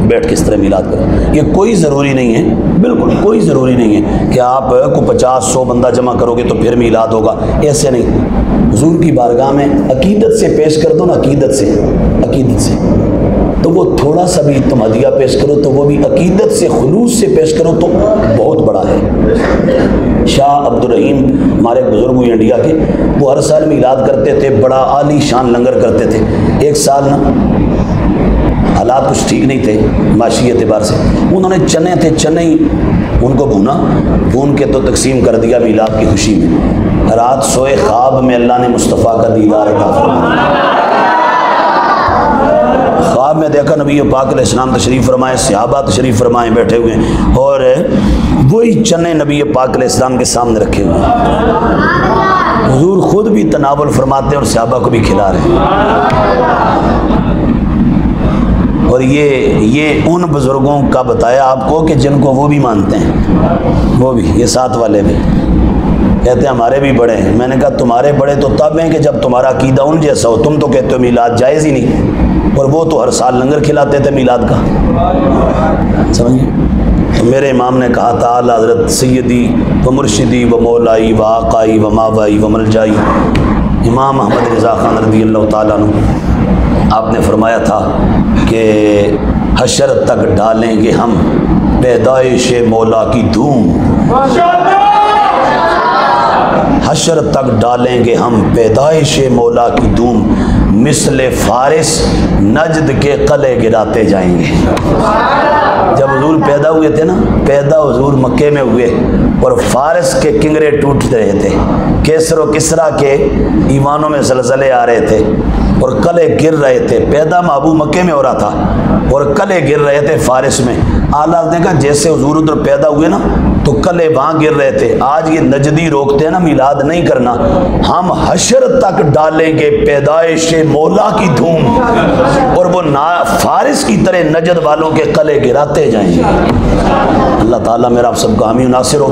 बैठ के इस तरह मिलाद करो। ये कोई ज़रूरी नहीं है, बिल्कुल कोई ज़रूरी नहीं है कि आप को 50-100 बंदा जमा करोगे तो फिर मिलाद होगा, ऐसे नहीं। हुजूर की बारगाह में अकीदत से पेश कर दो ना, अकीदत से तो वो थोड़ा सा भी तुम हदिया पेश करो तो वो भी अकीदत से खुलूस से पेश करो तो बहुत बड़ा है। शाह अब्दुल रहीम हमारे बुज़ुर्ग हुए इंडिया के, वो हर साल मिलाद करते थे, बड़ा आली शान लंगर करते थे। एक साल ना हालात कुछ ठीक नहीं थे माशी एतबार से, उन्होंने चने ही उनको भून के तो तकसीम कर दिया मिलाद की खुशी में। रात सोए ख्वाब में अल्लाह ने मुस्तफ़ा का दीदार अता फरमाया। ख्वाब में देखा नबी पाक अलैहिस्सलाम तशरीफ़ फरमाए, सहाबा तशरीफ़ फरमाए बैठे हुए हैं और वही चने नबी पाक अलैहिस्सलाम के सामने रखे हुए हैं। हुजूर खुद भी तनावुल फरमाते हैं और सहाबा को भी खिला रहे हैं। और ये उन बुज़ुर्गों का बताया आपको कि जिनको वो भी मानते हैं, वो भी ये साथ वाले भी कहते हैं हमारे भी बड़े हैं। मैंने कहा तुम्हारे बड़े तो तब हैं कि जब तुम्हारा अकीदा उन जैसा हो। तुम तो कहते हो मिलाद जायज़ ही नहीं, और वो तो हर साल लंगर खिलाते थे मिलाद का, समझिए। तो मेरे इमाम ने कहा था आला हज़रत सैयदी व मुर्शिदी व मौलाई व आकाई व मावाई व मलजाई इमाम अहमद रज़ा ख़ान रज़ियल्लाहु ताला अन्हु, आपने फरमाया था कि हशर तक डालेंगे हम पैदाइश मौला की धूम, हशर तक डालेंगे हम पैदाइश मौला की धूम, मिसले फारिस नजद के कले गिराते जाएंगे। जब हुजूर पैदा हुए थे ना, पैदा हुजूर मक्के में हुए और फारिस के किंगरे टूट रहे थे, केसर व किसरा के ईवानों में ज़लज़ले आ रहे थे और कले गिर रहे थे। पैदा महबूब मक्के में हो रहा था और कले गिर रहे थे फारिस में। आला ने कहा जैसे हुजूर उधर पैदा हुए ना तो कले वहाँ गिर रहे थे। आज ये नजदी रोकते हैं ना मिलाद नहीं करना, हम हशर तक डालेंगे पैदाइश मौला की धूम और वो ना फारिस की तरह नजद वालों के कले गिराते जाएंगे। अल्लाह ताला मेरा आप सबका हामी नासिर हो।